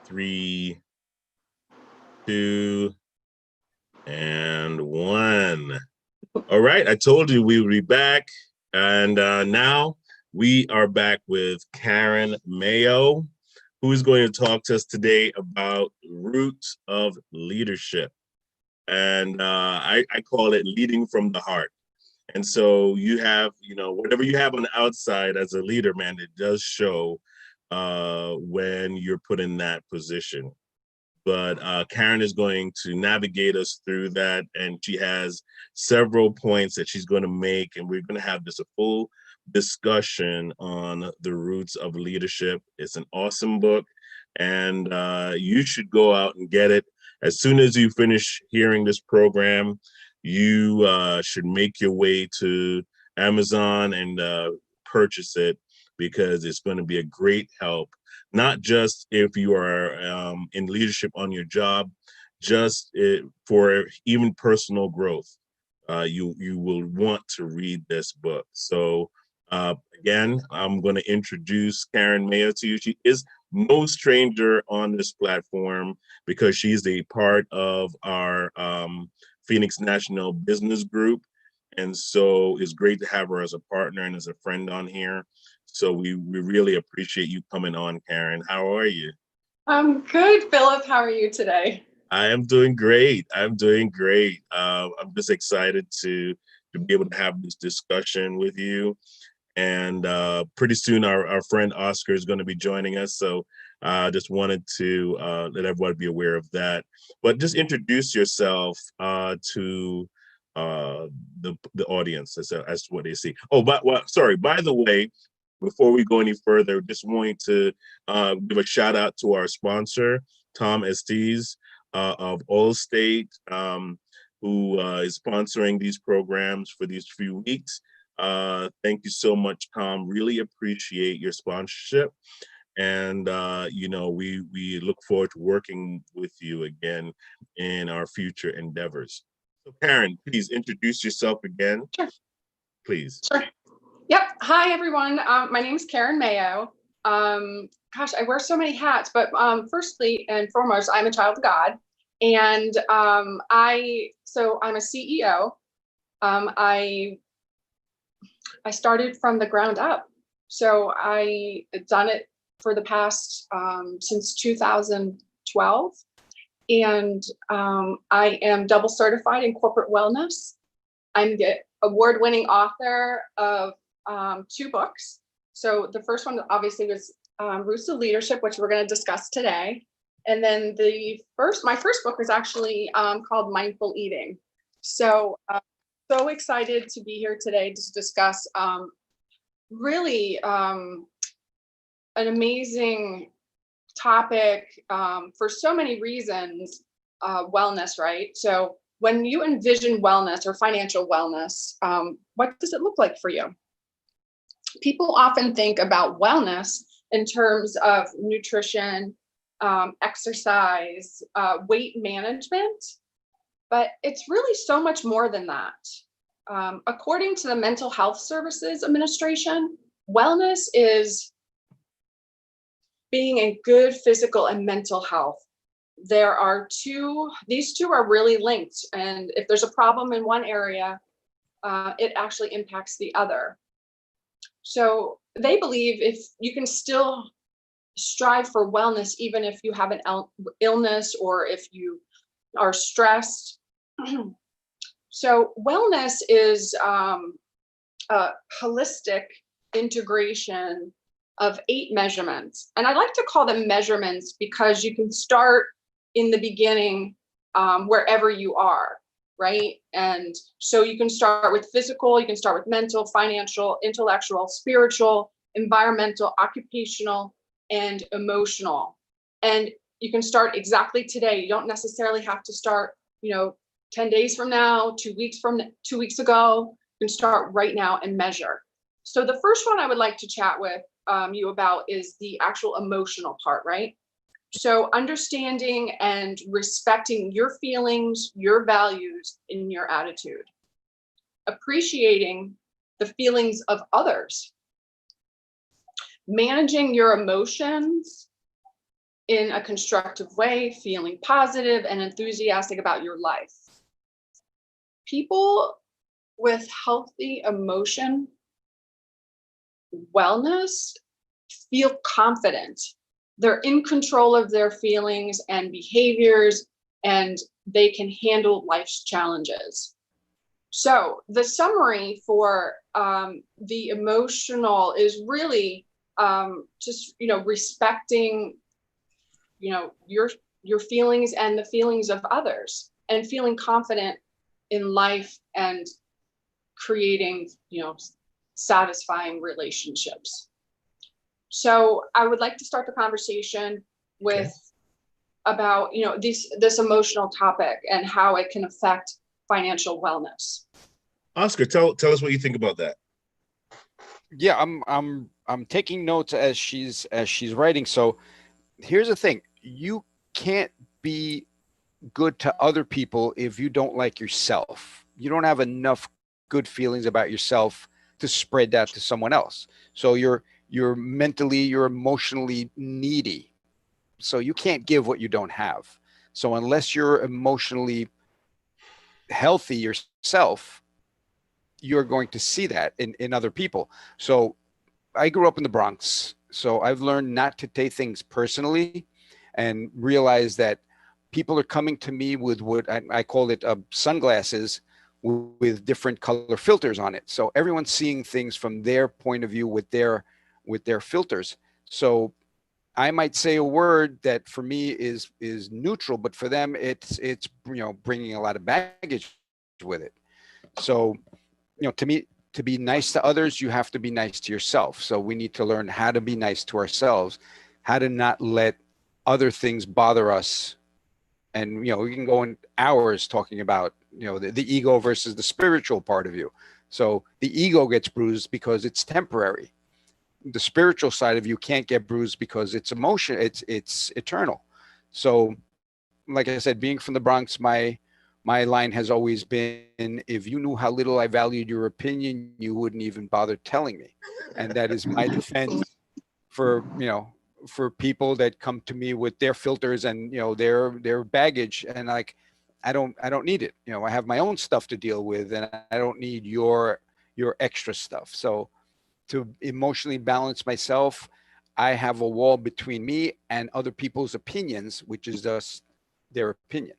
Three, two, and one. All right, I told you we would be back, and now we are back with Karen Mayo, who is going to talk to us today about roots of leadership. And I call it leading from the heart. And so you have, whatever you have on the outside as a leader, man, it does show when you're put in that position. But Karen is going to navigate us through that, and she has several points that she's going to make, and we're going to have a full discussion on the roots of leadership. It's an awesome book, and you should go out and get it. As soon as you finish hearing this program, you should make your way to Amazon and purchase it, because it's going to be a great help, not just if you are in leadership on your job, just for even personal growth. You will want to read this book. So again, I'm going to introduce Karen Mayo to you. She is no stranger on this platform because she's a part of our Phoenix National Business Group. And so it's great to have her as a partner and as a friend on here. So we really appreciate you coming on, Karen. How are you? I'm good, Philip. How are you today? I am doing great. I'm doing great. I'm just excited to be able to have this discussion with you. And pretty soon our friend Oscar is going to be joining us. So I just wanted to let everybody be aware of that. But just introduce yourself to the audience as what they see. Oh, but sorry. By the way, before we go any further, just wanting to give a shout out to our sponsor, Tom Estes of Allstate, who is sponsoring these programs for these few weeks. Thank you so much, Tom. Really appreciate your sponsorship. And, we look forward to working with you again in our future endeavors. So Karen, please introduce yourself again. Sure. Please. Sure. Yep. Hi, everyone. My name is Karen Mayo. Gosh, I wear so many hats, but firstly and foremost, I'm a child of God. And I'm a CEO. I started from the ground up. So I done it for the past since 2012. And I am double certified in corporate wellness. I'm the award-winning author of 2 books. So the first one obviously was Roots of Leadership, which we're going to discuss today. And then my first book was actually called Mindful Eating. So excited to be here today to discuss really an amazing topic for so many reasons, wellness, right? So when you envision wellness or financial wellness, what does it look like for you? People often think about wellness in terms of nutrition, exercise, weight management, but it's really so much more than that. According to the Mental Health Services Administration, wellness is being in good physical and mental health. These two are really linked. And if there's a problem in one area, it actually impacts the other. So they believe if you can still strive for wellness, even if you have an illness or if you are stressed. So wellness is a holistic integration of 8 measurements. And I like to call them measurements because you can start in the beginning wherever you are, right? And so you can start with physical, you can start with mental, financial, intellectual, spiritual, environmental, occupational, and emotional. And you can start exactly today. You don't necessarily have to start, 10 days from now, 2 weeks ago. You can start right now and measure. So the first one I would like to chat with you about is the actual emotional part, right? So understanding and respecting your feelings, your values, and your attitude. Appreciating the feelings of others. Managing your emotions in a constructive way, feeling positive and enthusiastic about your life. People with healthy emotion wellness feel confident. They're in control of their feelings and behaviors, and they can handle life's challenges. So the summary for the emotional is really just respecting your feelings and the feelings of others, and feeling confident in life and creating satisfying relationships. So I would like to start the conversation with about this emotional topic and how it can affect financial wellness. Oscar, tell us what you think about that. Yeah, I'm taking notes as she's writing. So here's the thing: you can't be good to other people if you don't like yourself. You don't have enough good feelings about yourself to spread that to someone else. So you're mentally, you're emotionally needy. So you can't give what you don't have. So unless you're emotionally healthy yourself, you're going to see that in other people. So I grew up in the Bronx. So I've learned not to take things personally and realize that people are coming to me with what I call it sunglasses with different color filters on it. So everyone's seeing things from their point of view with their filters. So I might say a word that for me is neutral, but for them it's bringing a lot of baggage with it. So to me, to be nice to others, you have to be nice to yourself. So we need to learn how to be nice to ourselves, how to not let other things bother us. And we can go in hours talking about the ego versus the spiritual part of you. So the ego gets bruised because it's temporary. The spiritual side of you can't get bruised because it's emotion, it's eternal. So like I said, being from the Bronx, my line has always been, if you knew how little I valued your opinion, you wouldn't even bother telling me. And that is my defense for for people that come to me with their filters and their baggage, and like I don't need it. I have my own stuff to deal with, and I don't need your extra stuff. So to emotionally balance myself, I have a wall between me and other people's opinions, which is just their opinion.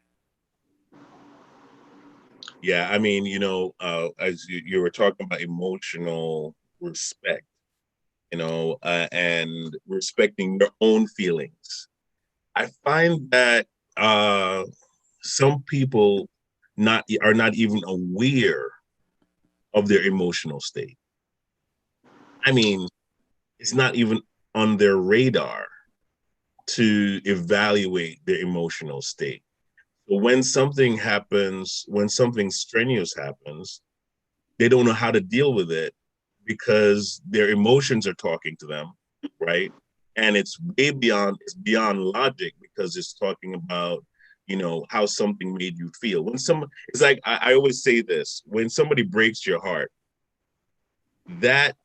Yeah, I mean, as you were talking about emotional respect, and respecting your own feelings. I find that some people are not even aware of their emotional state. I mean, it's not even on their radar to evaluate their emotional state. So when something happens, when something strenuous happens, they don't know how to deal with it because their emotions are talking to them, right? And it's it's beyond logic because it's talking about, how something made you feel. It's like, I always say this, when somebody breaks your heart, that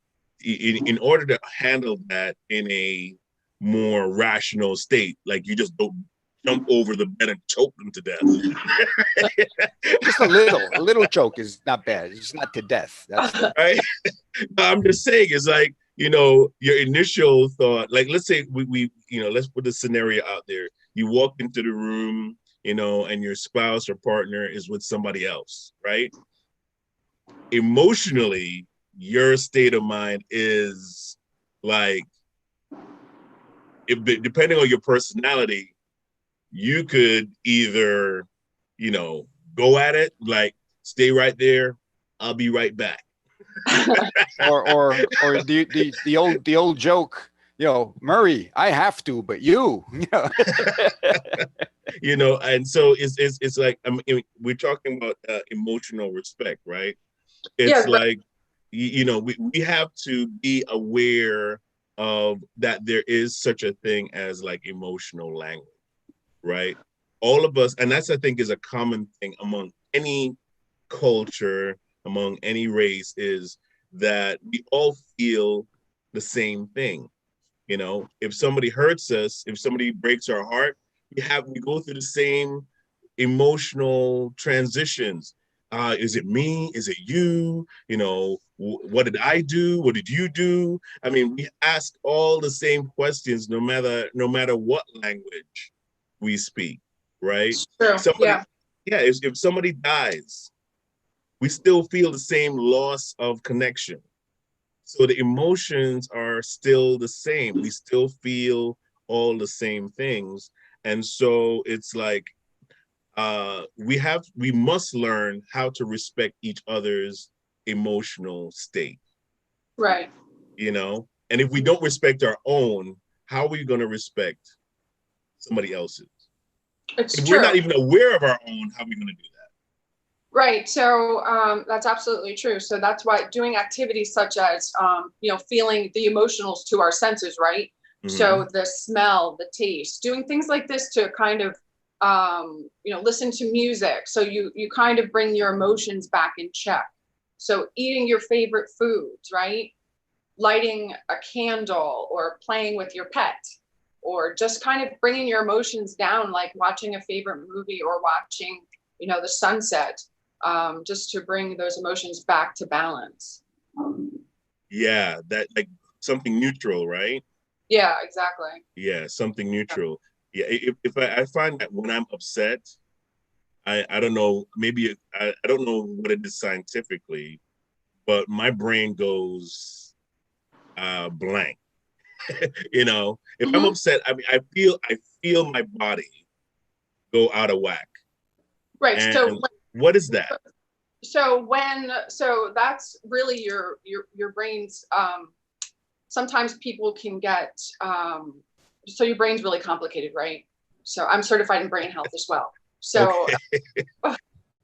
in order to handle that in a more rational state, like you just don't jump over the bed and choke them to death. Just a little choke is not bad. It's not to death. That's right. I'm just saying, it's like, your initial thought, like, let's say let's put the scenario out there. You walk into the room, and your spouse or partner is with somebody else, right? Emotionally, your state of mind is like, depending on your personality, you could either, go at it, like, stay right there, I'll be right back. or the old joke, Murray, I have to, but you. And so it's like, I mean, we're talking about emotional respect, right? It's Yeah, like, we have to be aware of that there is such a thing as like emotional language, right? All of us, and that's, I think, is a common thing among any culture, among any race, is that we all feel the same thing. You know, if somebody hurts us, if somebody breaks our heart, we go through the same emotional transitions. Is it me? Is it you? You know, what did I do? What did you do? I mean, we ask all the same questions, no matter what language we speak, right? It's true. Somebody, Yeah. yeah, if somebody dies, we still feel the same loss of connection. So the emotions are still the same. We still feel all the same things. And so it's like we must learn how to respect each other's emotional state, Right. you know? And if we don't respect our own, how are we going to respect somebody else's? It's If we're not true. even aware of our own, how are we going to do Right. So that's absolutely true. So that's why doing activities such as, feeling the emotionals to our senses, right? that? So the smell, the taste, doing things like this to kind of, listen to music. So you kind of bring your emotions back in check. So eating your favorite foods, right? Lighting a candle or playing with your pet, or just kind of bringing your emotions down, like watching a favorite movie or watching, the sunset, just to bring those emotions back to balance. Yeah, that like something neutral, right? Yeah, exactly. Yeah, something neutral. Yeah, if I find that when I'm upset, I don't know, maybe I don't know what it is scientifically, but my brain goes blank. You know, if I'm Hmm. upset, I mean, I feel my body go out of whack. Right. And what is that? So that's really your brain's. Sometimes people can get. So your brain's really complicated, right? So I'm certified in brain health as well. So, Okay.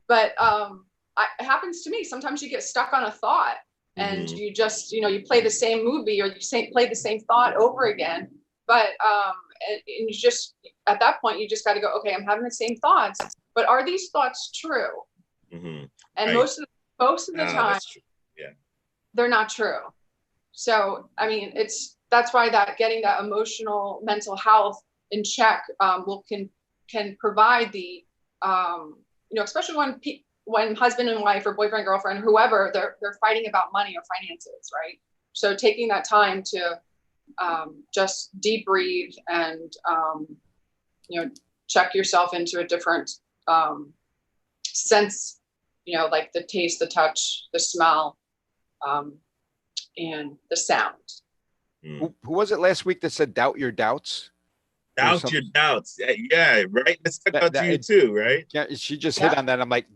but it happens to me. Sometimes you get stuck on a thought, and Hmm. you just, you play the same movie, or play the same thought over again. But and you just, at that point, you just got to go, okay, I'm having the same thoughts, but are these thoughts true? Hmm. And Right. most of the time, That's true. Yeah. they're not true. So I mean, that's why that getting that emotional mental health in check, will can provide the, especially when husband and wife or boyfriend girlfriend, whoever, they're fighting about money or finances, right? So taking that time to, just deep breathe and, check yourself into a different, sense, like the taste, the touch, the smell, um, and the sound. Mm. Who was it last week that said doubt your doubts? There was Doubt some your doubts. Yeah, right. Let's talk that about that you it, too, right? yeah, she just hit Yeah. on that. I'm like,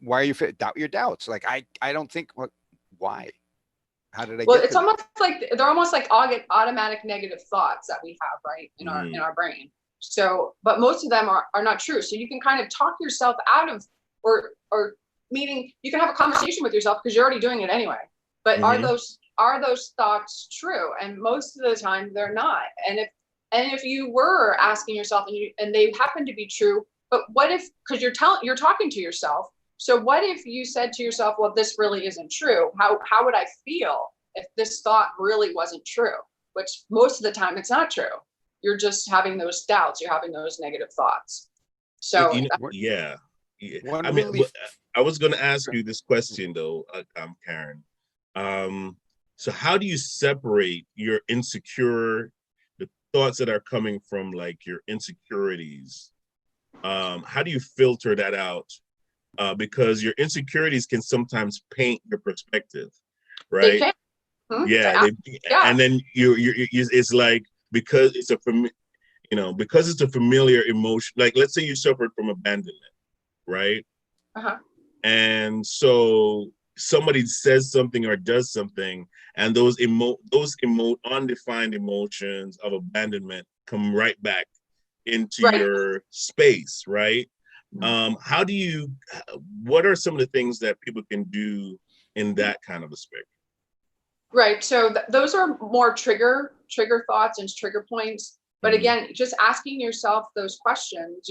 why are you doubt your doubts? Like I don't think what why? How did I Well, get it's to this? almost like they're almost like automatic negative thoughts that we have, right, in Mm. our brain. So, but most of them are not true. So you can kind of talk yourself out of, or meaning you can have a conversation with yourself because you're already doing it anyway. But Hmm. are those thoughts true? And most of the time they're not. And if you were asking yourself, and they happen to be true, but what if, because you're talking to yourself, so what if you said to yourself, well, this really isn't true? How would I feel if this thought really wasn't true? Which most of the time it's not true. You're just having those doubts, you're having those negative thoughts. So One Yeah. Yeah. one I mean, really I was going to ask you this question though, Karen. Um, so how do you separate your the thoughts that are coming from like your insecurities? How do you filter that out? Because your insecurities can sometimes paint your perspective, they right? can. Hmm. Yeah, Yeah. and then it's like because because it's a familiar emotion. Like let's say you suffered from abandonment, right? Uh-huh. And so somebody says something or does something, and those undefined emotions of abandonment come right back into Right. your space, right? How do you? What are some of the things that people can do in that kind of a spectrum? Right. So those are more trigger thoughts and trigger points. But Mm-hmm. again, just asking yourself those questions,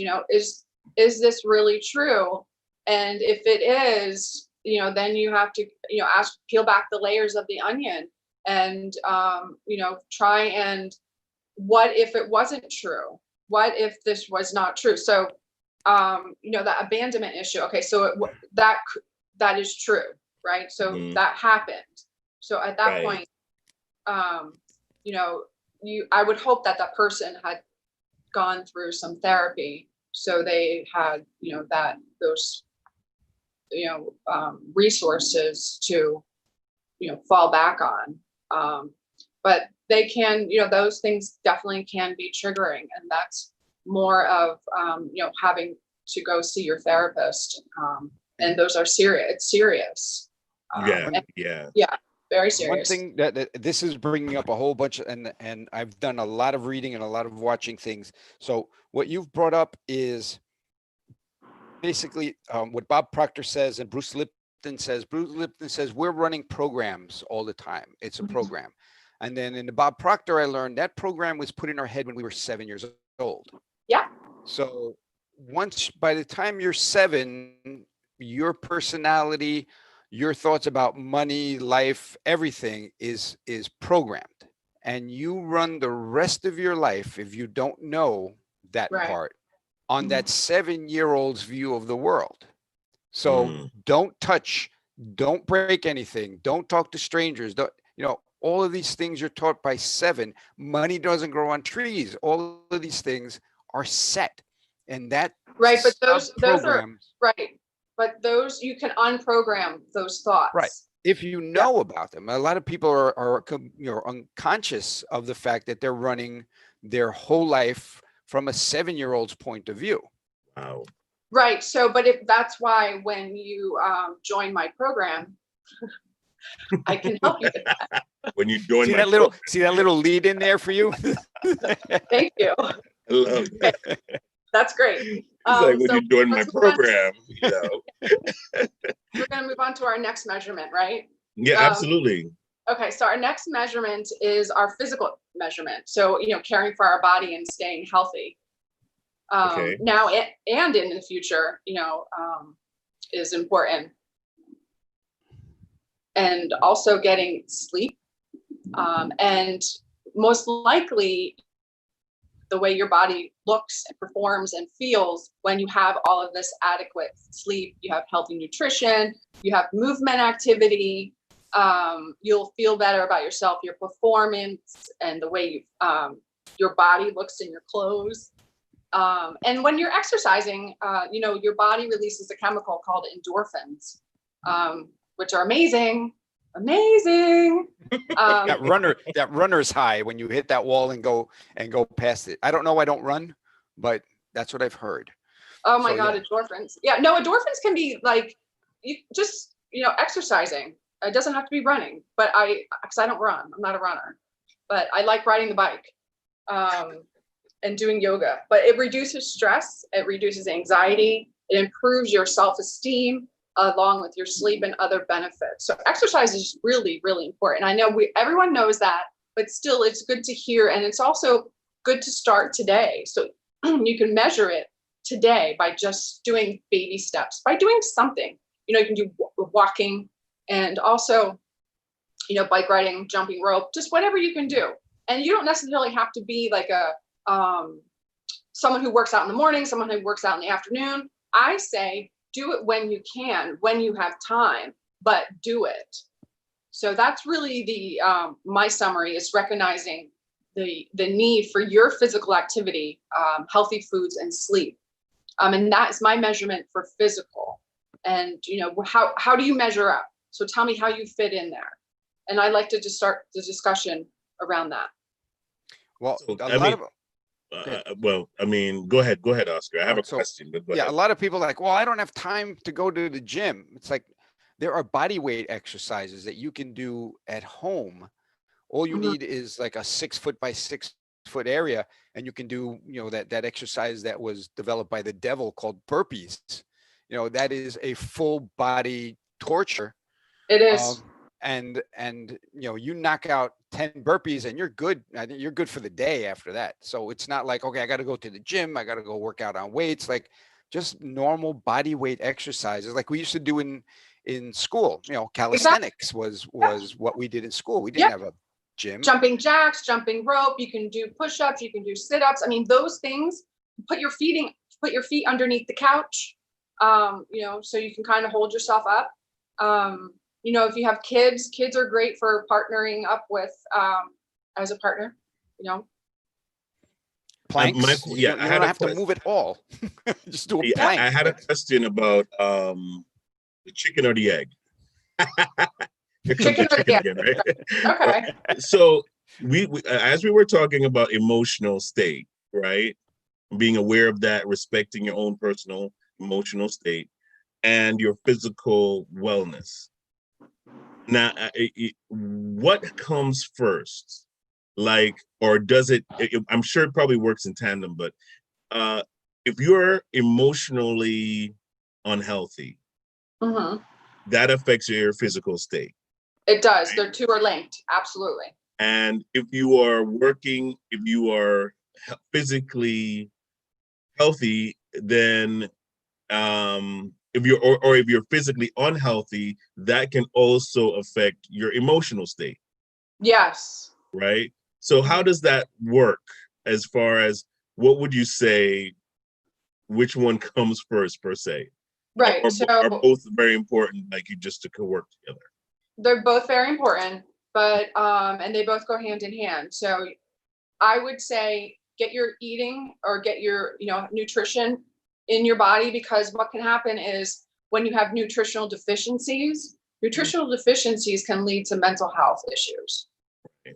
is this really true? And if it is, then you have to, peel back the layers of the onion and try and, what if it wasn't true? What if this was not true? So that abandonment issue. Okay, so that is true, right? So that happened. So at that point, I would hope that that person had gone through some therapy, so they had those resources to fall back on. But they can, those things definitely can be triggering, and that's more of having to go see your therapist. And those are serious. It's serious. Yeah, very serious. One thing that this is bringing up a whole bunch of, and I've done a lot of reading and a lot of watching things. So what you've brought up is basically what Bob Proctor says and Bruce Lipton says. Bruce Lipton says we're running programs all the time. It's a program. And then in the Bob Proctor, I learned that program was put in our head when we were 7 years old. Yeah. So by the time you're 7, your personality, your thoughts about money, life, everything is programmed, and you run the rest of your life, if you don't know that part, on that 7-year-old's view of the world. So don't touch, don't break anything, don't talk to strangers, all of these things you're taught by 7. Money doesn't grow on trees. All of these things are set, and that but those are right. But those, you can unprogram those thoughts. Right. If you know about them. A lot of people are unconscious of the fact that they're running their whole life from a 7-year-old's point of view. Wow. Right. So, but if that's why when you join my program, I can help you with that. When you join see that little lead in there for you? Thank you. I love that. That's great. It's like when you join my program, We're going to move on to our next measurement, right? Yeah, absolutely. Okay, so our next measurement is our physical measurement. So, caring for our body and staying healthy. Now and in the future, is important. And also getting sleep. And most likely, the way your body looks and performs and feels when you have all of this adequate sleep, you have healthy nutrition, you have movement activity, you'll feel better about yourself, your performance, and the way your body looks in your clothes. And when you're exercising, your body releases a chemical called endorphins, which are amazing. That runner's high when you hit that wall and go past it. I don't know. I don't run, but that's what I've heard. Oh my God, endorphins. Yeah, no, endorphins can be like exercising. It doesn't have to be running, but because I don't run, I'm not a runner, but I like riding the bike and doing yoga. But it reduces stress, it reduces anxiety, it improves your self-esteem, along with your sleep and other benefits. So exercise is really, really important. I know everyone knows that, but still it's good to hear. And it's also good to start today. So you can measure it today by just doing baby steps, by doing something. You can do walking and also, bike riding, jumping rope, just whatever you can do. And you don't necessarily have to be like someone who works out in the morning, someone who works out in the afternoon. I say, do it when you can, when you have time, but do it. So that's really the my summary is recognizing the need for your physical activity, healthy foods, and sleep. And that is my measurement for physical. And how do you measure up? So tell me how you fit in there. And I'd like to just start the discussion around that. Well, go ahead, Oscar. I have a question. But a lot of people are like, well, I don't have time to go to the gym. It's like there are body weight exercises that you can do at home. All you need is like a 6 foot by 6 foot area, and you can do that exercise that was developed by the devil called burpees. That is a full body torture. It is. And you knock out 10 burpees and you're good. I think you're good for the day after that. So it's not like, okay, I got to go to the gym, I got to go work out on weights. Like just normal body weight exercises like we used to do in school. Calisthenics was what we did in school. We didn't have a Gym. Jumping jacks, jumping rope. You can do push-ups. You can do sit-ups. I mean, those things. Put your feet underneath the couch. So you can kind of hold yourself up. If you have kids are great for partnering up with as a partner. Planks. You don't have to move at all. Just do a plank. I had a question about the chicken or the egg. Chicken or the egg. Again, right? Okay. So we as we were talking about emotional state, right? Being aware of that, respecting your own personal emotional state and your physical wellness. Now, what comes first? Or does it, I'm sure it probably works in tandem, but if you're emotionally unhealthy, that affects your physical state. It does. The two are linked. Absolutely. And if you are physically healthy, then if you're physically unhealthy, that can also affect your emotional state. Yes. Right. So how does that work as far as what would you say, which one comes first per se? Right. Are both very important, like you just to work together? They're both very important, but and they both go hand in hand. So I would say get your eating or get your nutrition in your body, because what can happen is when you have nutritional deficiencies can lead to mental health issues.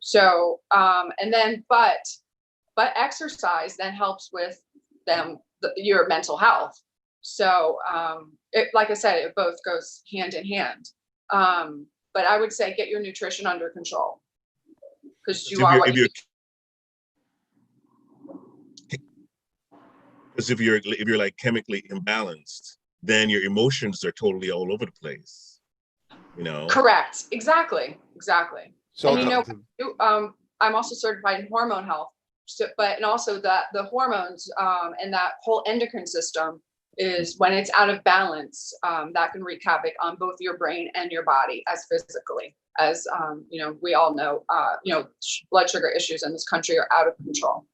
So but exercise then helps with your mental health. So like I said, it both goes hand in hand. But I would say get your nutrition under control, because if you're like chemically imbalanced, then your emotions are totally all over the place. Correct. Exactly. So and I'm also certified in hormone health. So, and also the hormones and that whole endocrine system is, when it's out of balance, that can wreak havoc on both your brain and your body as physically. As we all know, blood sugar issues in this country are out of control.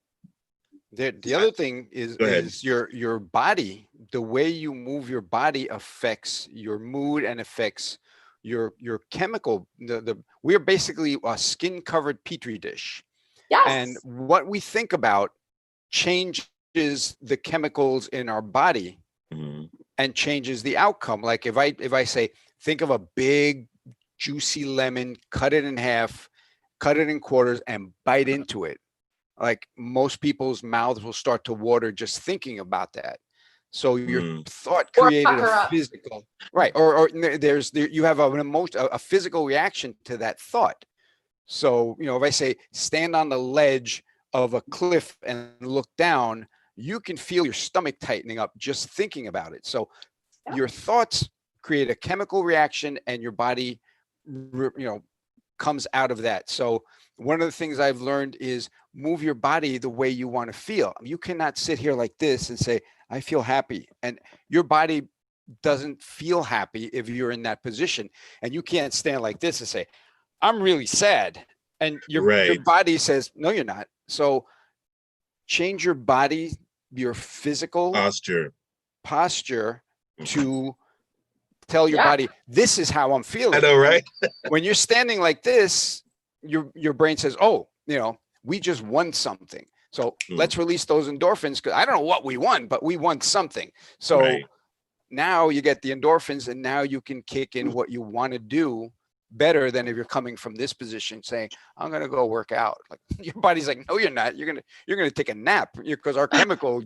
The other thing is your body. The way you move your body affects your mood and affects your chemical. We are basically a skin covered petri dish. Yes. And what we think about changes the chemicals in our body and changes the outcome. Like if I say, think of a big juicy lemon, cut it in half, cut it in quarters, and bite into it. Like most people's mouths will start to water just thinking about that. So your thought created a physical, right? Or you have an emotion, a physical reaction to that thought. So if I say stand on the ledge of a cliff and look down, you can feel your stomach tightening up just thinking about it. So your thoughts create a chemical reaction, and your body, comes out of that. So one of the things I've learned is move your body the way you want to feel. You cannot sit here like this and say, I feel happy. And your body doesn't feel happy if you're in that position. And you can't stand like this and say, I'm really sad. And your body says, no, you're not. So change your body, your physical posture to tell your body, this is how I'm feeling. I know, right? When you're standing like this, your brain says, oh, we just won something. So let's release those endorphins, because I don't know what we won, but we won something. So now you get the endorphins, and now you can kick in what you want to do better than if you're coming from this position saying, I'm going to go work out. Like your body's like, no, you're not. You're going to take a nap, because our chemical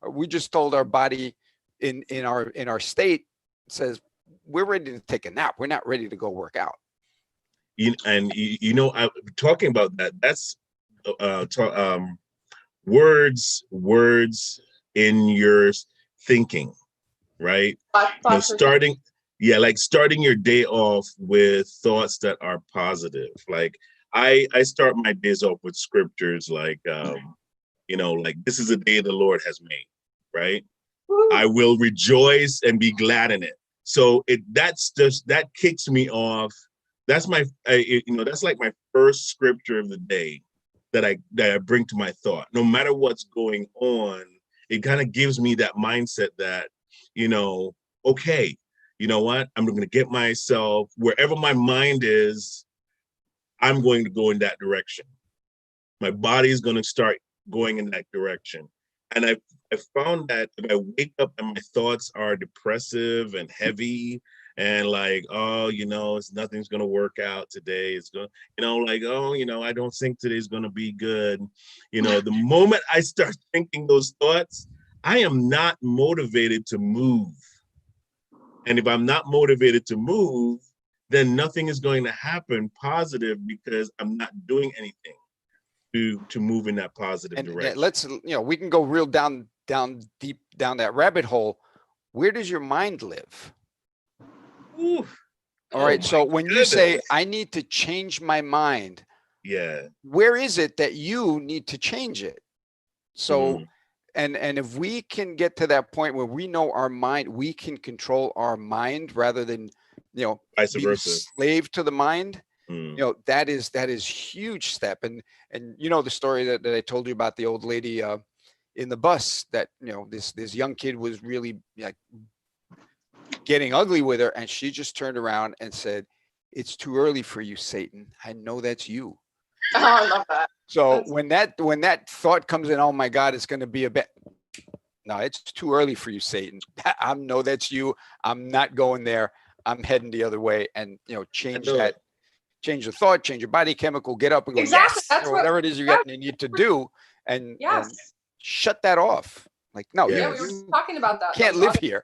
we just told our body in our state says, we're ready to take a nap. We're not ready to go work out. I'm talking about that. That's words in your thinking, right? Starting your day off with thoughts that are positive. Like I start my days off with scriptures like, like this is a day the Lord has made, right? I will rejoice and be glad in it. So that kicks me off that's that's like my first scripture of the day that I bring to my thought. No matter what's going on, it kind of gives me that mindset that, okay, you know what? I'm going to get myself wherever my mind is, I'm going to go in that direction. My body is going to start going in that direction. And I found that if I wake up and my thoughts are depressive and heavy and like, oh, nothing's going to work out today. It's going, like, oh, I don't think today's going to be good. The moment I start thinking those thoughts, I am not motivated to move. And if I'm not motivated to move, then nothing is going to happen positive because I'm not doing anything to move in that positive direction. Let's, we can go real down deep down that rabbit hole. Where does your mind live? Ooh. All right. So when you say, I need to change my mind, yeah, where is it that you need to change it? So, and if we can get to that point where we know our mind, we can control our mind rather than, vice being a versa. slave to the mind, that is huge step. And the story that I told you about the old lady in the bus that, this young kid was really like getting ugly with her, and she just turned around and said, "It's too early for you, Satan. I know that's you." Oh, I love that. So when that thought comes in, oh my God, it's going to be a bit. No, it's too early for you, Satan. I know that's you. I'm not going there. I'm heading the other way. And change the thought, change your body chemical, get up and go, exactly. yes, That's or whatever it is you need to do, and shut that off. Like, no, we were talking about that. Can't live here.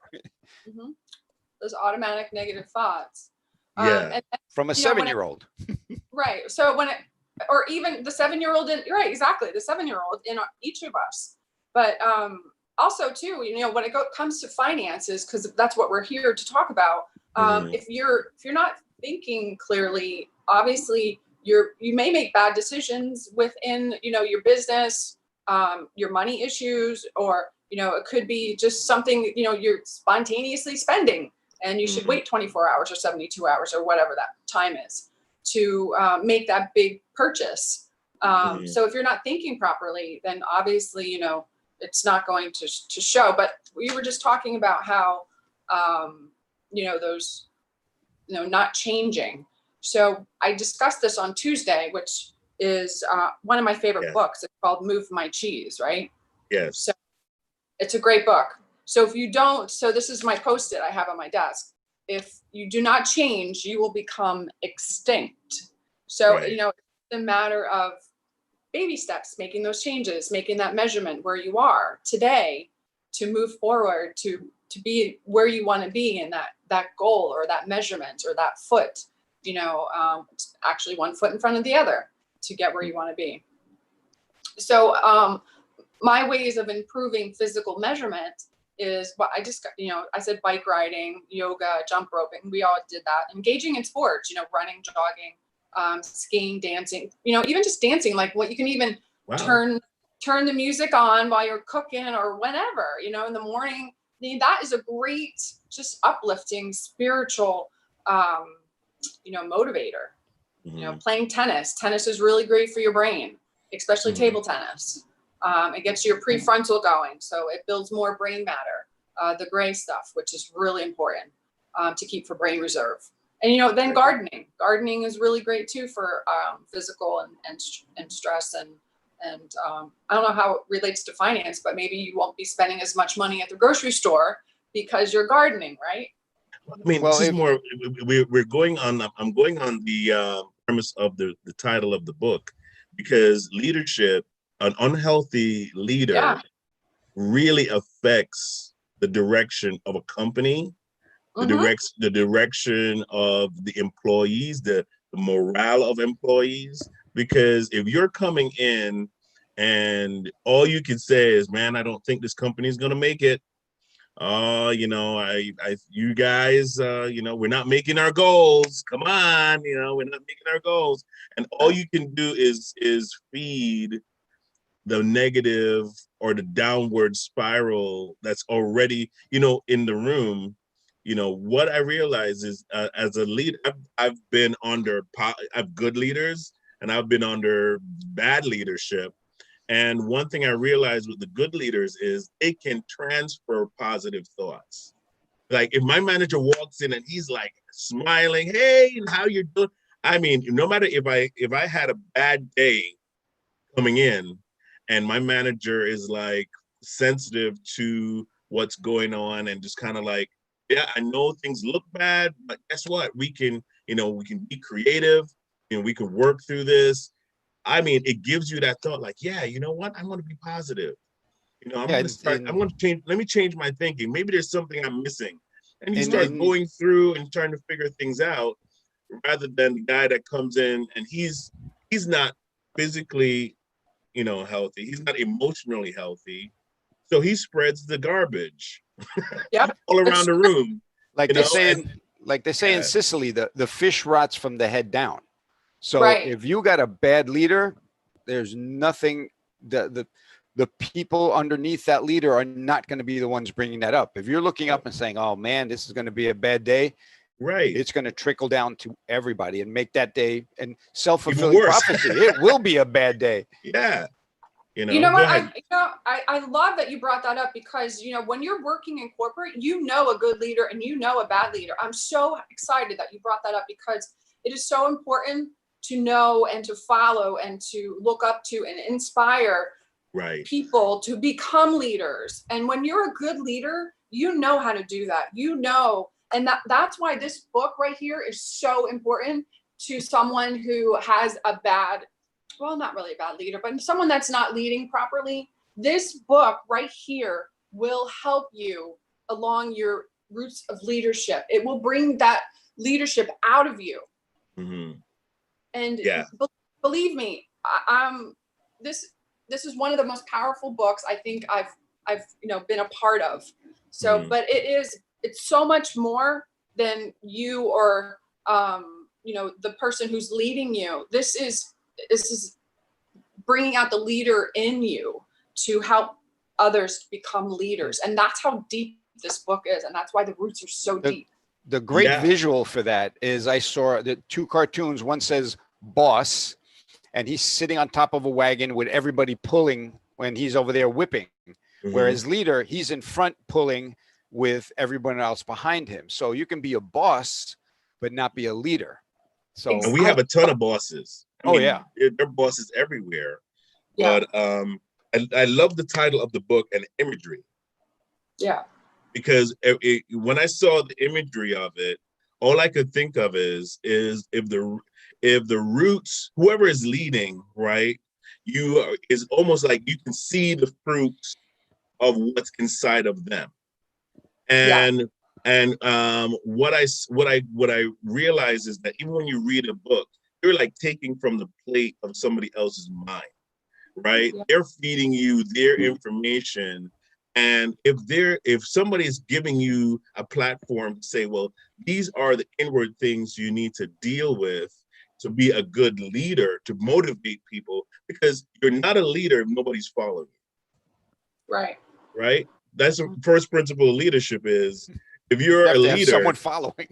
Those automatic negative thoughts. Yeah. From a 7-year-old. Right. So or even the 7-year-old right, exactly. The 7-year-old in each of us. But also too, when it comes to finances, because that's what we're here to talk about. If you're not thinking clearly, obviously you may make bad decisions within, your business, your money issues, or, it could be just something, you're spontaneously spending and you should wait 24 hours or 72 hours or whatever that time is to make that big purchase. So if you're not thinking properly, then obviously, it's not going to show. But we were just talking about how, those, not changing. So I discussed this on Tuesday, which is one of my favorite books. It's called Move My Cheese, right? Yes. So it's a great book. So if you don't, so this is my Post-it I have on my desk. If you do not change, you will become extinct. So, it's a matter of baby steps, making those changes, making that measurement where you are today to move forward, to be where you want to be in that goal or that measurement or that foot, it's actually one foot in front of the other to get where you want to be. So my ways of improving physical measurement is what I just, I said bike riding, yoga, jump roping. We all did that. Engaging in sports, running, jogging, skiing, dancing, even just dancing, like what you can even turn the music on while you're cooking or whenever, in the morning. I mean, that is a great, just uplifting spiritual, motivator. Playing tennis. Tennis is really great for your brain, especially table tennis. It gets your prefrontal going, so it builds more brain matter, the gray stuff, which is really important to keep for brain reserve. And then gardening. Gardening is really great too for physical and stress and I don't know how it relates to finance, but maybe you won't be spending as much money at the grocery store because you're gardening, right? I mean, this is more. We're going on. I'm going on the premise of the title of the book, because leadership, an unhealthy leader, really affects the direction of a company, the direction of the employees, the morale of employees. Because if you're coming in and all you can say is, "Man, I don't think this company is going to make it. You guys, we're not making our goals. Come on, we're not making our goals." And all you can do is feed the negative or the downward spiral that's already, in the room. what I realize is as a leader, I've been under I've good leaders and I've been under bad leadership. And one thing I realized with the good leaders is it can transfer positive thoughts. Like if my manager walks in and he's like smiling, hey, how you doing? I mean, no matter if I had a bad day coming in and my manager is like sensitive to what's going on and just kind of like, yeah, I know things look bad, but guess what? We can be creative and we can work through this. I mean, it gives you that thought like, yeah, you know what? I'm going to be positive. I'm Yeah, going to start, I'm going to change, let me change my thinking. Maybe there's something I'm missing. And you start and going through and trying to figure things out rather than the guy that comes in and he's not physically, healthy. He's not emotionally healthy. So he spreads the garbage Yep. all around the room. like You they know, say and like they say in yeah, Sicily, the fish rots from the head down. So Right. if you got a bad leader, there's nothing, the people underneath that leader are not going to be the ones bringing that up. If you're looking up and saying, oh man, this is going to be a bad day, right. it's going to trickle down to everybody and make that day and Even self-fulfilling worse. prophecy. It will be a bad day. Yeah. You know Go what? ahead. I love that you brought that up because, when you're working in corporate, a good leader and a bad leader. I'm so excited that you brought that up because it is so important to know and to follow and to look up to and inspire Right. people to become leaders. And when you're a good leader, you know how to do that. And that's why this book right here is so important to someone who has not really a bad leader, but someone that's not leading properly. This book right here will help you along your roots of leadership. It will bring that leadership out of you. Mm-hmm. And yeah, believe me, this is one of the most powerful books I think I've been a part of. So, mm-hmm. but it's so much more than you or the person who's leading you. This is bringing out the leader in you to help others become leaders, and that's how deep this book is, and that's why the roots are so deep. The great Yeah. visual for that is I saw the two cartoons. One says boss, and he's sitting on top of a wagon with everybody pulling when he's over there whipping. Mm-hmm. Whereas leader, he's in front pulling with everyone else behind him. So you can be a boss, but not be a leader. So And we have a ton of bosses. Yeah. There are bosses everywhere. Yeah. But I love the title of the book and the imagery. Yeah. Because when I saw the imagery of it, all I could think of is if the roots, whoever is leading, right, is almost like you can see the fruits of what's inside of them. And what I realize is that even when you read a book, you're like taking from the plate of somebody else's mind, right? Yeah. They're feeding you their information. And if somebody is giving you a platform to say, well, these are the inward things you need to deal with to be a good leader, to motivate people, because you're not a leader if nobody's following you. Right. Right? That's the first principle of leadership is if you're you have a to have leader, someone following.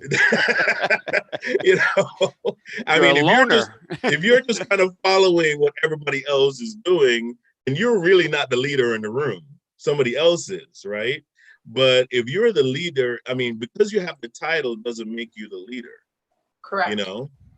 I You're mean, a loner. if you're just kind of following what everybody else is doing, and you're really not the leader in the room, somebody else is, right? But if you're the leader, I mean, because you have the title doesn't make you the leader. Correct.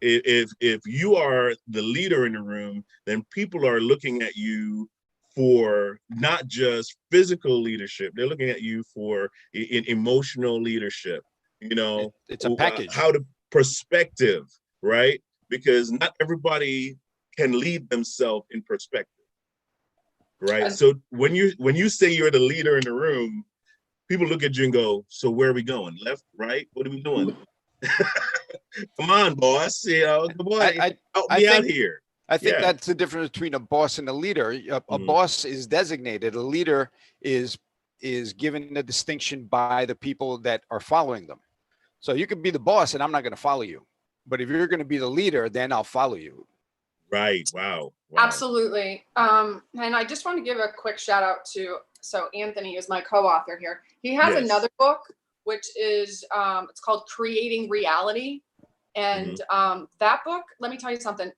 If you are the leader in the room, then people are looking at you for not just physical leadership, they're looking at you for emotional leadership, It's a package. how to perspective, right? Because not everybody can lead themselves in perspective, right? So when you say you're the leader in the room, people look at you and go, so where are we going? Left, right? What are we doing? Come on, boss. Come on, help me out here. I think that's the difference between a boss and a leader. A boss is designated. A leader is given the distinction by the people that are following them. So you can be the boss and I'm not going to follow you. But if you're going to be the leader, then I'll follow you. Right. Wow. Absolutely. And I just want to give a quick shout out to, so Anthony is my co-author here. He has another book which is it's called Creating Reality. And that book, let me tell you something,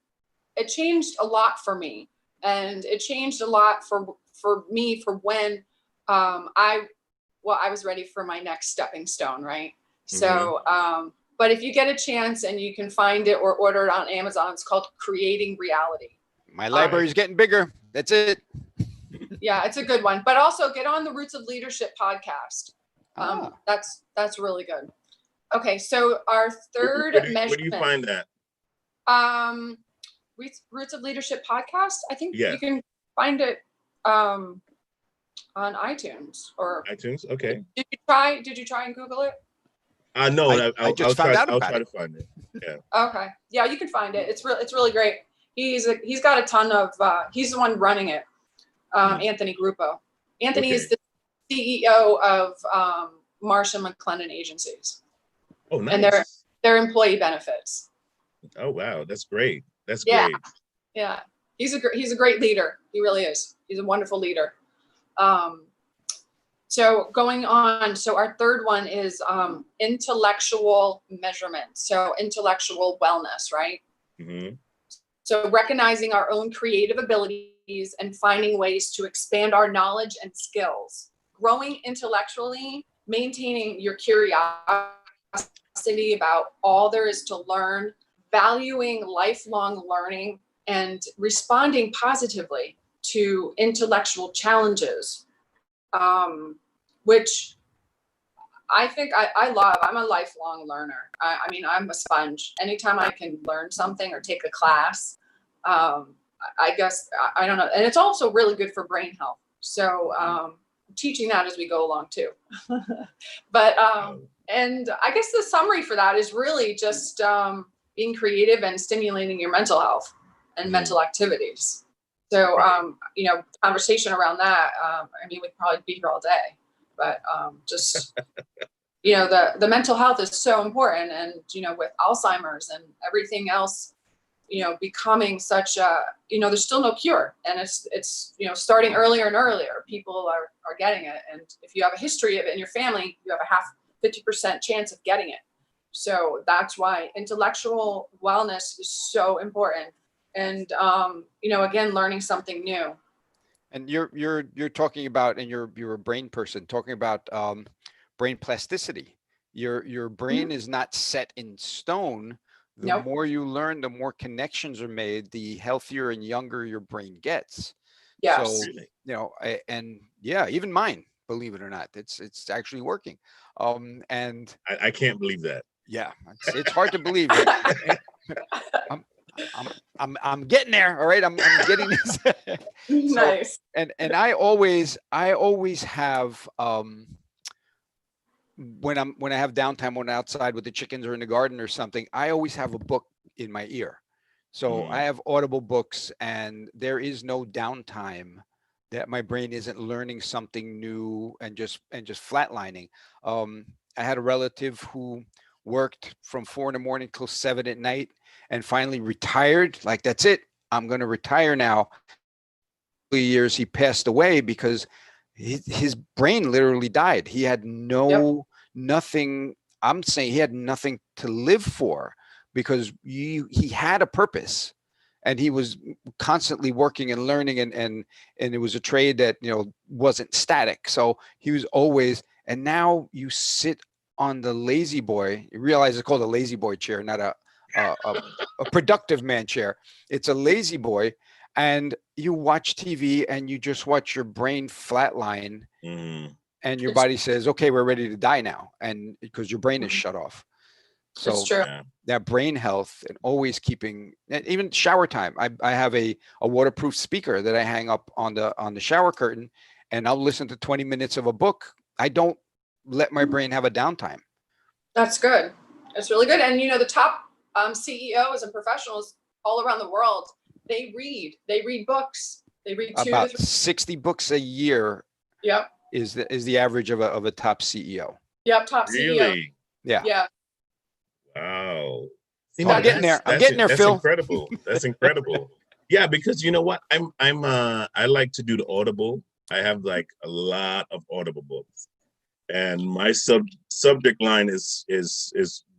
it changed a lot for me. And it changed a lot for me for when I was ready for my next stepping stone, right? So, but if you get a chance and you can find it or order it on Amazon, it's called Creating Reality. My library's getting bigger. That's it. Yeah, it's a good one. But also get on the Roots of Leadership podcast. That's really good. Okay, so our third measurement. Where do you find that? Roots of Leadership podcast. I think Yeah. you can find it on iTunes or iTunes. Okay. Did you try and Google it? No, I just found out I'll about try it. to find it. Yeah. Okay. Yeah, you can find it. It's really great. He's got a ton of he's the one running it. Anthony Gruppo. Anthony is the CEO of Marsh & McLennan Agencies. Oh, nice. And their employee benefits. Oh, wow. That's great. That's great. Yeah. He's a great leader. He really is. He's a wonderful leader. So going on, so our third one is intellectual measurement. So intellectual wellness, right? So recognizing our own creative abilities and finding ways to expand our knowledge and skills. Growing intellectually, maintaining your curiosity about all there is to learn, valuing lifelong learning, and responding positively to intellectual challenges, which I think I love. I'm a lifelong learner. I mean, I'm a sponge. Anytime I can learn something or take a class, I guess, I don't know. And it's also really good for brain health. So teaching that as we go along too. But, and I guess the summary for that is really just being creative and stimulating your mental health and mental activities. So, you know, conversation around that, I mean, we'd probably be here all day, but just, you know, the mental health is so important. And, you know, with Alzheimer's and everything else, you know, becoming such a, you know, there's still no cure. And it's, you know, starting earlier and earlier, people are getting it. And if you have a history of it in your family, you have a 50% chance of getting it. So that's why intellectual wellness is so important. And, you know, again, learning something new. And you're talking about, and you're a brain person, talking about brain plasticity. Your brain is not set in stone. The more you learn, the more connections are made, the healthier and younger your brain gets. Yes. So, you know, and yeah, even mine, believe it or not, it's actually working. And I can't believe that. Yeah, it's hard to believe it. I'm getting there. All right. I'm getting this. Nice. And I always have, when I have downtime, when I'm outside with the chickens or in the garden or something, I always have a book in my ear. So I have Audible books, and there is no downtime that my brain isn't learning something new and just flatlining. I had a relative who worked from 4 a.m. till 7 p.m. and finally retired. Like, that's it. I'm going to retire now. 3 years he passed away because his brain literally died. He had nothing. I'm saying he had nothing to live for, because he had a purpose, and he was constantly working and learning, and it was a trade that, you know, wasn't static. So he was always, and now you sit on the lazy boy. You realize it's called a lazy boy chair, not a productive man chair. It's a lazy boy, and you watch TV and you just watch your brain flatline, and your body says, okay, we're ready to die now. And because your brain is shut off. So it's true. That brain health, and always keeping, and even shower time. I have a waterproof speaker that I hang up on the shower curtain, and I'll listen to 20 minutes of a book. I don't let my brain have a downtime. That's good. It's really good. And, you know, the top CEOs and professionals all around the world, they read books. They read about 60 books a year. Yep. Is the average of a top CEO. Yep. Top CEO. Yeah. Yeah. Wow. See, I'm getting there. I'm getting there, Phil. That's incredible. That's incredible. Yeah, because you know what? I like to do the Audible. I have like a lot of Audible books. and my subject line is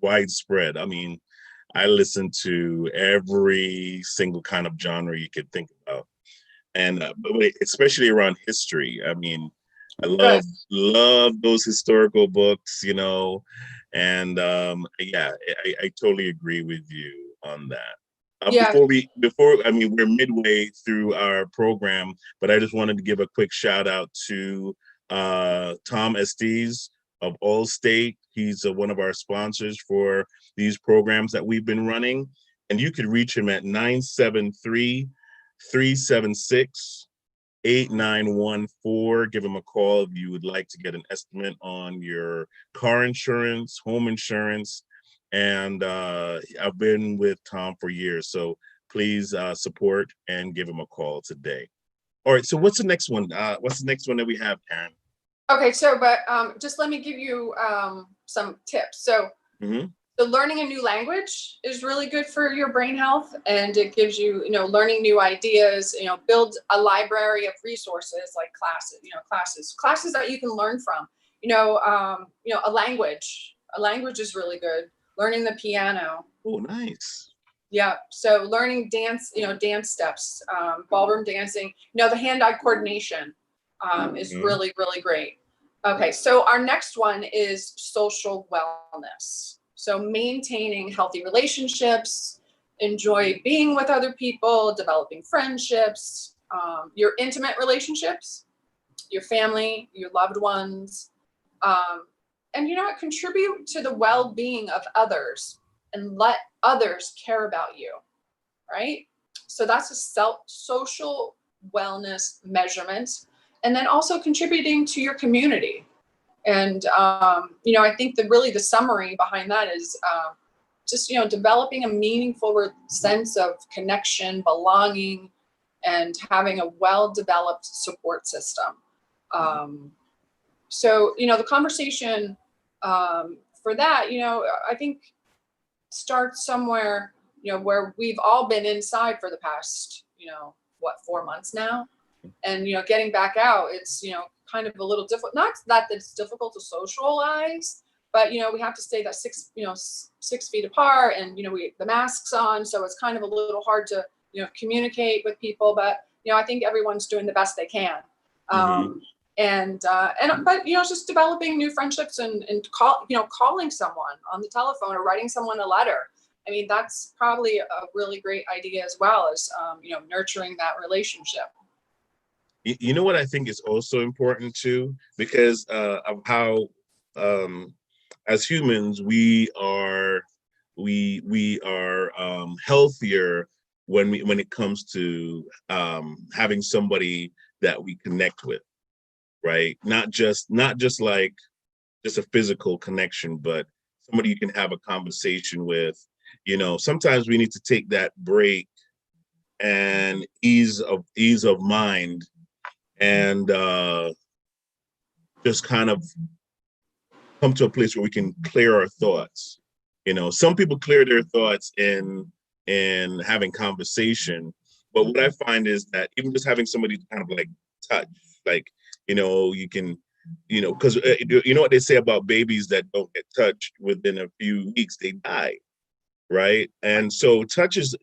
widespread. I mean, I listen to every single kind of genre you could think about, and especially around history. I mean, I Good. love those historical books, and yeah, I totally agree with you on that. Yeah. Before I mean, we're midway through our program, but I just wanted to give a quick shout out to Tom Estes of Allstate. He's one of our sponsors for these programs that we've been running, and you could reach him at 973-376-8914. Give him a call if you would like to get an estimate on your car insurance, home insurance. And I've been with Tom for years, so please support and give him a call today. All right, so what's the next one? What's the next one that we have, Karen? Okay, so but just let me give you some tips. So Mhm. the learning a new language is really good for your brain health, and it gives you, learning new ideas. Build a library of resources like classes that you can learn from. A language. A language is really good. Learning the piano. Oh, nice. Yeah. So learning dance, dance steps, ballroom dancing. The hand-eye coordination is Mhm. really, really great. Okay, so our next one is social wellness. So maintaining healthy relationships, enjoy being with other people, developing friendships, your intimate relationships, your family, your loved ones, and contribute to the well-being of others and let others care about you, right? So that's a social wellness measurement, and then also contributing to your community. And I think that really the summary behind that is just developing a meaningful sense of connection, belonging, and having a well-developed support system. So the conversation for that, I think starts somewhere, where we've all been inside for the past, 4 months now. And, getting back out, it's, kind of a little difficult. Not that it's difficult to socialize, but, we have to stay that 6 feet apart, and, the masks on. So it's kind of a little hard to, communicate with people, but, I think everyone's doing the best they can. Mhm. But it's just developing new friendships, and calling someone on the telephone or writing someone a letter. I mean, that's probably a really great idea as well, as nurturing that relationship. You know what I think is also important too, because of how as humans we are healthier when it comes to having somebody that we connect with, right? Not just like just a physical connection, but somebody you can have a conversation with. Sometimes we need to take that break and ease of mind, and just kind of come to a place where we can clear our thoughts. Some people clear their thoughts in having conversation, but what I find is that even just having somebody to kind of like touch, like you can, because you know what they say about babies that don't get touched within a few weeks, they die, right? And so touch is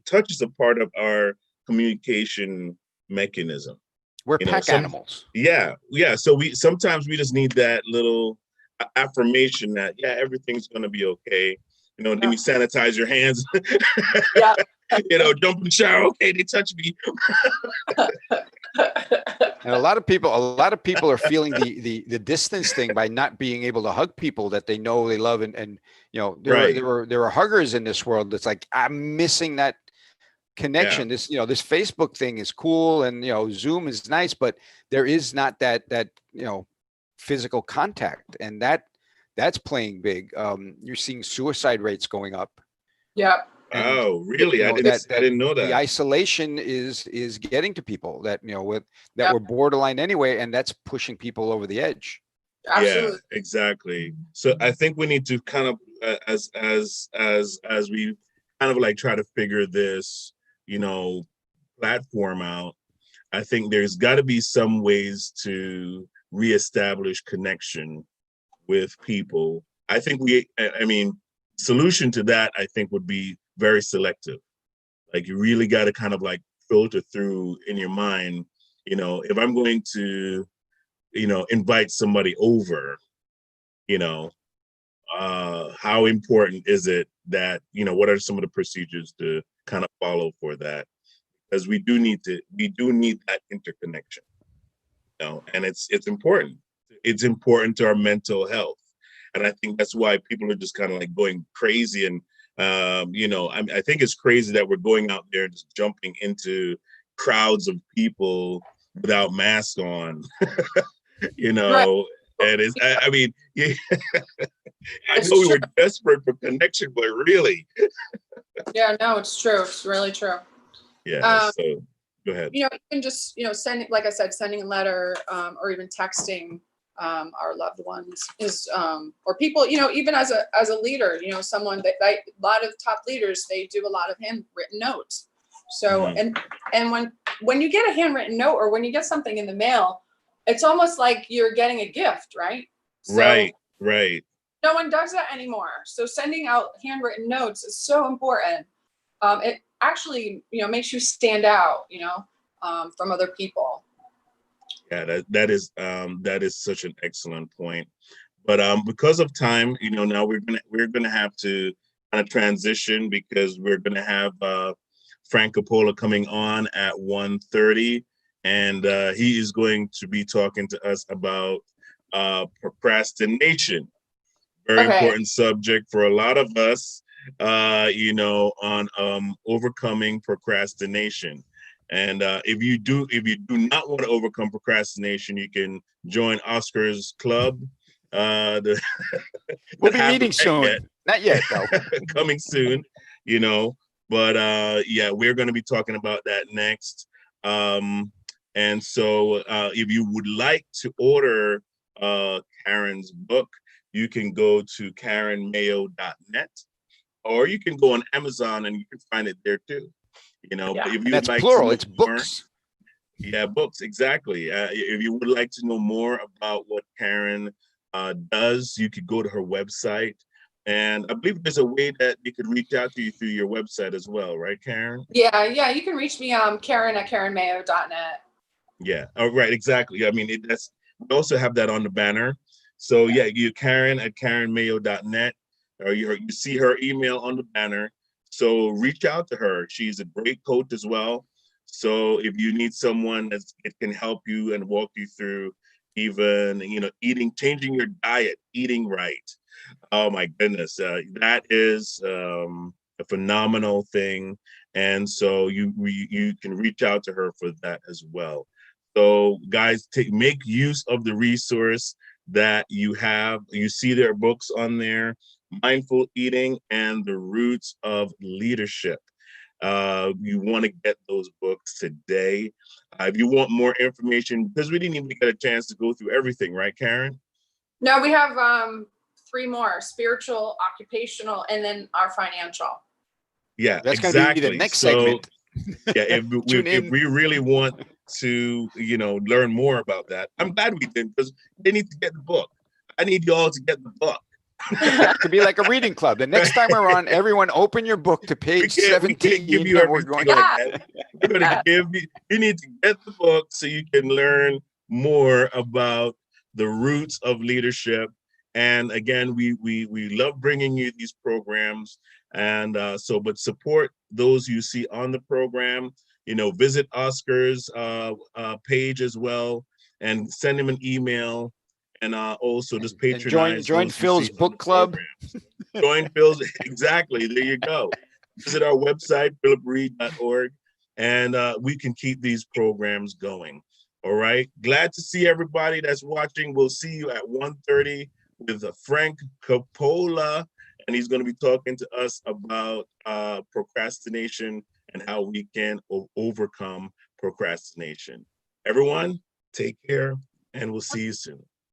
a part of our communication mechanism. We're you know pack some animals. yeah, so we sometimes we just need that little affirmation that, yeah, everything's going to be okay. Then Yeah. you sanitize your hands. Yeah. Jump in the shower. Okay, they touch me. And a lot of people are feeling the distance thing by not being able to hug people that they know they love, and there Right. are huggers in this world. That's like, I'm missing that Yeah. connection. This Facebook thing is cool, and Zoom is nice, but there is not that physical contact, and that's playing big. You're seeing suicide rates going up, Yeah. and Oh, really? I that didn't know the that. isolation is getting to people that that Yep. were borderline anyway, and that's pushing people over the edge. Yeah, Absolutely. exactly. So I think we need to kind of as we kind of like try to figure this, platform out. I think there's got to be some ways to reestablish connection with people. I think I mean, solution to that, I think, would be very selective. Like, you really got to kind of like filter through in your mind, if I'm going to, invite somebody over, you know, how important is it that, what are some of the procedures to kind of follow for that? Because we do need that interconnection, and it's important. It's important to our mental health. And I think that's why people are just kind of like going crazy. And, I think it's crazy that we're going out there and just jumping into crowds of people without masks on, Right. and I mean, yeah, I It's know we true. were desperate for connection, but really, Yeah, no, it's true. It's really true. yeah, Um, so go ahead. Even just, sending, like I said, sending a letter, or even texting our loved ones is, or people, even as a leader, someone that a lot of top leaders, they do a lot of handwritten notes. So, Mhm. and when you get a handwritten note, or when you get something in the mail, it's almost like you're getting a gift, right? So Right. no one does that anymore. So sending out handwritten notes is so important. It actually, makes you stand out, from other people. Yeah, that is such an excellent point. But because of time, now we're gonna have to kind of transition, because we're gonna have Frank Coppola coming on at 1:30, and he is going to be talking to us about procrastination. Very Okay. important subject for a lot of us, on overcoming procrastination. And if you do not want to overcome procrastination, you can join Oscar's club. The We'll not be happening meeting soon. yet, Not yet, though. coming soon, you know. But yeah, we're going to be talking about that next. Um, and so, if you would like to order Karen's book, you can go to KarenMayo.net, or you can go on Amazon and you can find it there too. Yeah. But if And you would that's like to plural. know It's more, books. yeah, books, exactly. If you would like to know more about what Karen does, you could go to her website. And I believe there's a way that they could reach out to you through your website as well, right, Karen? Yeah. You can reach me, Karen at KarenMayo.net. Yeah. Oh, right. Exactly. I mean, that's we also have that on the banner. So yeah, you Karen at KarenMayo.net, or you see her email on the banner. So reach out to her. She's a great coach as well. So if you need someone that can help you and walk you through even changing your diet, eating right. Oh my goodness, that is a phenomenal thing, and so you can reach out to her for that as well. So guys, make use of the resource that you have. You see their books on there, Mindful Eating and the Roots of Leadership. You want to get those books today. If you want more information, because we didn't even get a chance to go through everything, right, Karen? No, we have three more: spiritual, occupational, and then our financial. Yeah, That's going to be the exactly. next So segment. yeah, Tune if in. we really want to, learn more about that, I'm glad we did, because they need to get the book. I need you all to get the book. It could be like a reading club. The next time we're on, everyone open your book to page We can't give 17, you and we're everything going. like Yeah. that. We're going to give you. You need to get the book so you can learn more about the roots of leadership. And again, we love bringing you these programs, and but support those you see on the program. Visit Oscar's page as well, and send him an email, and also just And join patronize those you Phil's see on the book club. programs. Join Phil's, exactly. There you go. Visit our website, phillipreed.org, and we can keep these programs going. All right. Glad to see everybody that's watching. We'll see you at 1:30 with Frank Coppola, and he's going to be talking to us about procrastination and how we can overcome procrastination. Everyone, take care, and we'll see you soon.